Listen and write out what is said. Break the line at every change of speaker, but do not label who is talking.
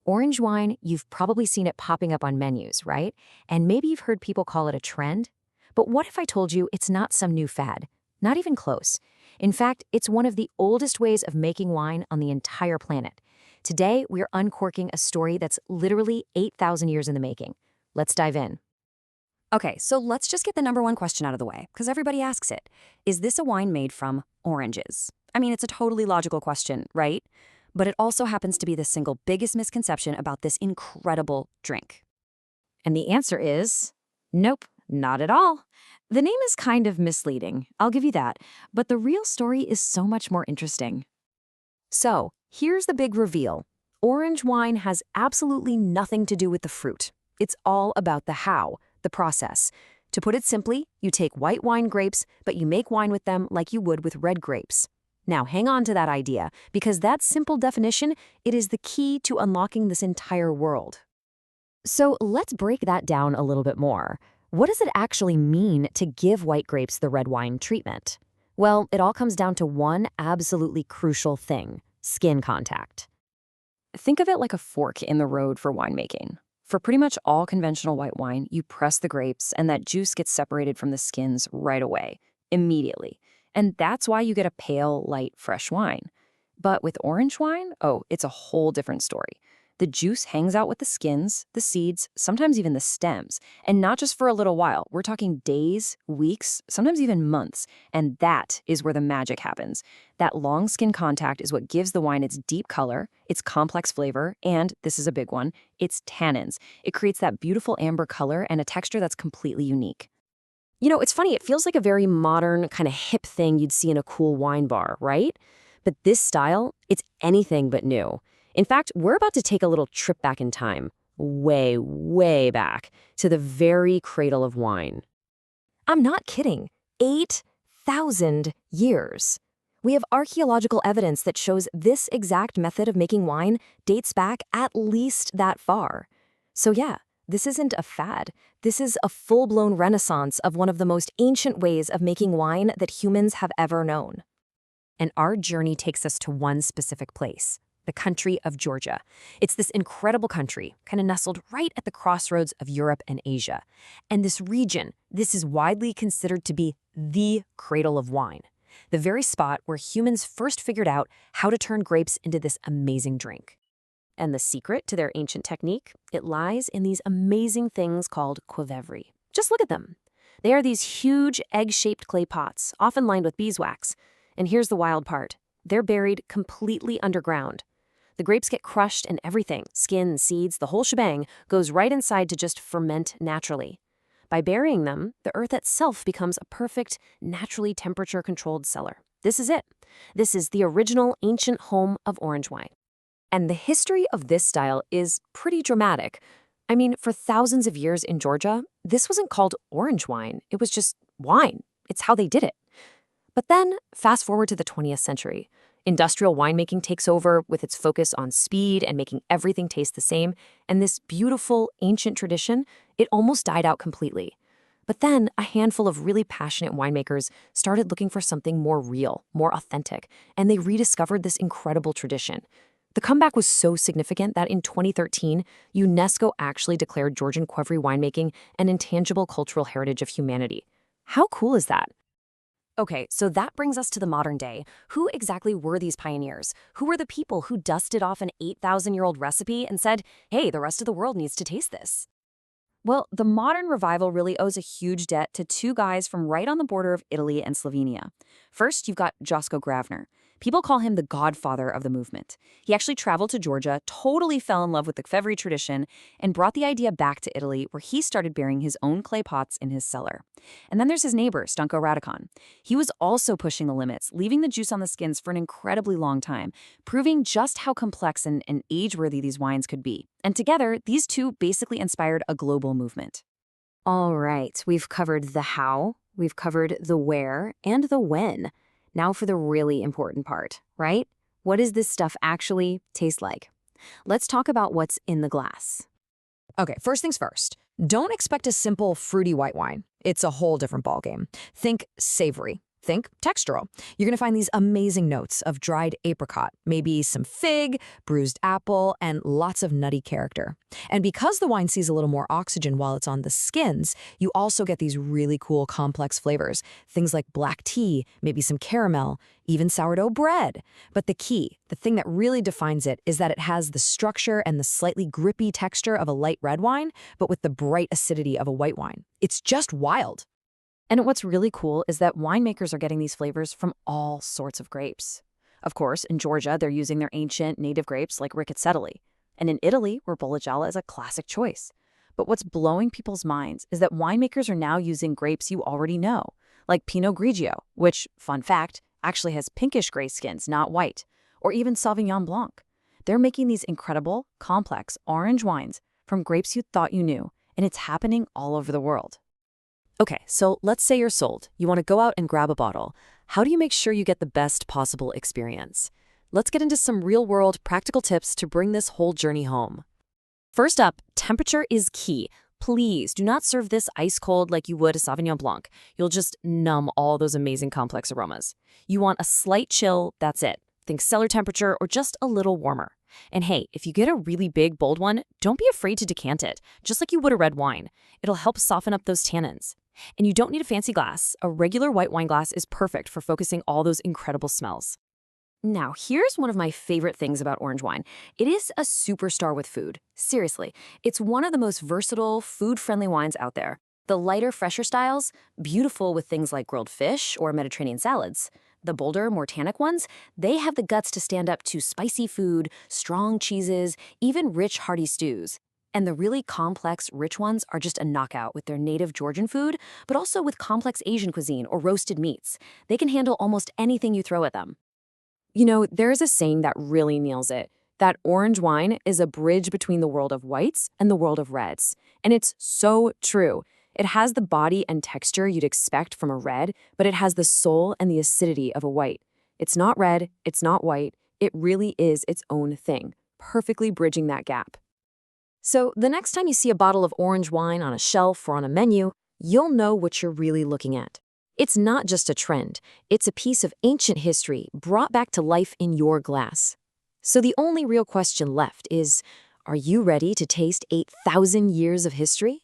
Orange wine, you've probably seen it popping up on menus, right? And maybe you've heard people call it a trend. But what if I told you it's not some new fad? Not even close. In fact, it's one of the oldest ways of making wine on the entire planet. Today, we're uncorking a story that's literally 8,000 years in the making. Let's dive in.
Okay, so let's just get the number one question out of the way, because everybody asks it. Is this a wine made from oranges? I mean, it's a totally logical question, right? But it also happens to be the single biggest misconception about this incredible drink.
And the answer is nope, not at all. The name is kind of misleading, I'll give you that, but the real story is so much more interesting. So, here's the big reveal. Orange wine has absolutely nothing to do with the fruit. It's all about the how, the process. To put it simply, you take white wine grapes, but you make wine with them like you would with red grapes. Now, hang on to that idea, because that simple definition, it is the key to unlocking this entire world. So let's break that down a little bit more. What does it actually mean to give white grapes the red wine treatment? Well, it all comes down to one absolutely crucial thing: skin contact.
Think of it like a fork in the road for winemaking. For pretty much all conventional white wine, you press the grapes and that juice gets separated from the skins right away, immediately. And that's why you get a pale, light, fresh wine. But with orange wine, oh, it's a whole different story. The juice hangs out with the skins, the seeds, sometimes even the stems. And not just for a little while. We're talking days, weeks, sometimes even months. And that is where the magic happens. That long skin contact is what gives the wine its deep color, its complex flavor, and, this is a big one, its tannins. It creates that beautiful amber color and a texture that's completely unique.
You know, it's funny, it feels like a very modern, kind of hip thing you'd see in a cool wine bar, right? But this style, it's anything but new. In fact, we're about to take a little trip back in time, way, way back, to the very cradle of wine. I'm not kidding. 8,000 years. We have archaeological evidence that shows this exact method of making wine dates back at least that far. So yeah, this isn't a fad. This is a full-blown renaissance of one of the most ancient ways of making wine that humans have ever known. And our journey takes us to one specific place: the country of Georgia. It's this incredible country, kind of nestled right at the crossroads of Europe and Asia. And this region, this is widely considered to be the cradle of wine, the very spot where humans first figured out how to turn grapes into this amazing drink. And the secret to their ancient technique, it lies in these amazing things called qvevri. Just look at them. They are these huge egg-shaped clay pots, often lined with beeswax. And here's the wild part: they're buried completely underground. The grapes get crushed and everything, skin, seeds, the whole shebang, goes right inside to just ferment naturally. By burying them, the earth itself becomes a perfect, naturally temperature-controlled cellar. This is it. This is the original ancient home of orange wine. And the history of this style is pretty dramatic. I mean, for thousands of years in Georgia, this wasn't called orange wine. It was just wine. It's how they did it. But then, fast forward to the 20th century. Industrial winemaking takes over with its focus on speed and making everything taste the same, and this beautiful, ancient tradition, it almost died out completely. But then, a handful of really passionate winemakers started looking for something more real, more authentic, and they rediscovered this incredible tradition. The comeback was so significant that in 2013, UNESCO actually declared Georgian qvevri winemaking an intangible cultural heritage of humanity. How cool is that? Okay, so that brings us to the modern day. Who exactly were these pioneers? Who were the people who dusted off an 8,000-year-old recipe and said, hey, the rest of the world needs to taste this? Well, the modern revival really owes a huge debt to two guys from right on the border of Italy and Slovenia. First, you've got Josko Gravner. People call him the godfather of the movement. He actually traveled to Georgia, totally fell in love with the qvevri tradition, and brought the idea back to Italy, where he started burying his own clay pots in his cellar. And then there's his neighbor, Stanko Radikon. He was also pushing the limits, leaving the juice on the skins for an incredibly long time, proving just how complex and age-worthy these wines could be. And together, these two basically inspired a global movement. All right, we've covered the how, we've covered the where, and the when. Now for the really important part, right? What does this stuff actually taste like? Let's talk about what's in the glass.
Okay, first things first. Don't expect a simple, fruity white wine. It's a whole different ballgame. Think savory. Think textural. You're going to find these amazing notes of dried apricot, maybe some fig, bruised apple, and lots of nutty character. And because the wine sees a little more oxygen while it's on the skins, you also get these really cool complex flavors. Things like black tea, maybe some caramel, even sourdough bread. But the key, the thing that really defines it, is that it has the structure and the slightly grippy texture of a light red wine, but with the bright acidity of a white wine. It's just wild.
And what's really cool is that winemakers are getting these flavors from all sorts of grapes. Of course, in Georgia, they're using their ancient native grapes like Riccatelli. And in Italy, where Bollicella is a classic choice. But what's blowing people's minds is that winemakers are now using grapes you already know, like Pinot Grigio, which, fun fact, actually has pinkish gray skins, not white, or even Sauvignon Blanc. They're making these incredible, complex orange wines from grapes you thought you knew, and it's happening all over the world.
Okay, so let's say you're sold. You want to go out and grab a bottle. How do you make sure you get the best possible experience? Let's get into some real-world practical tips to bring this whole journey home. First up, temperature is key. Please do not serve this ice cold like you would a Sauvignon Blanc. You'll just numb all those amazing complex aromas. You want a slight chill, that's it. Think cellar temperature or just a little warmer. And hey, if you get a really big, bold one, don't be afraid to decant it, just like you would a red wine. It'll help soften up those tannins. And you don't need a fancy glass. A regular white wine glass is perfect for focusing all those incredible smells. Now, here's one of my favorite things about orange wine. It is a superstar with food. Seriously, it's one of the most versatile, food-friendly wines out there. The lighter, fresher styles, beautiful with things like grilled fish or Mediterranean salads. The bolder, more tannic ones, they have the guts to stand up to spicy food, strong cheeses, even rich, hearty stews. And the really complex, rich ones are just a knockout with their native Georgian food, but also with complex Asian cuisine or roasted meats. They can handle almost anything you throw at them. You know, there's a saying that really nails it, that orange wine is a bridge between the world of whites and the world of reds. And it's so true. It has the body and texture you'd expect from a red, but it has the soul and the acidity of a white. It's not red, it's not white, it really is its own thing, perfectly bridging that gap. So the next time you see a bottle of orange wine on a shelf or on a menu, you'll know what you're really looking at. It's not just a trend, it's a piece of ancient history brought back to life in your glass. So the only real question left is, are you ready to taste 8,000 years of history?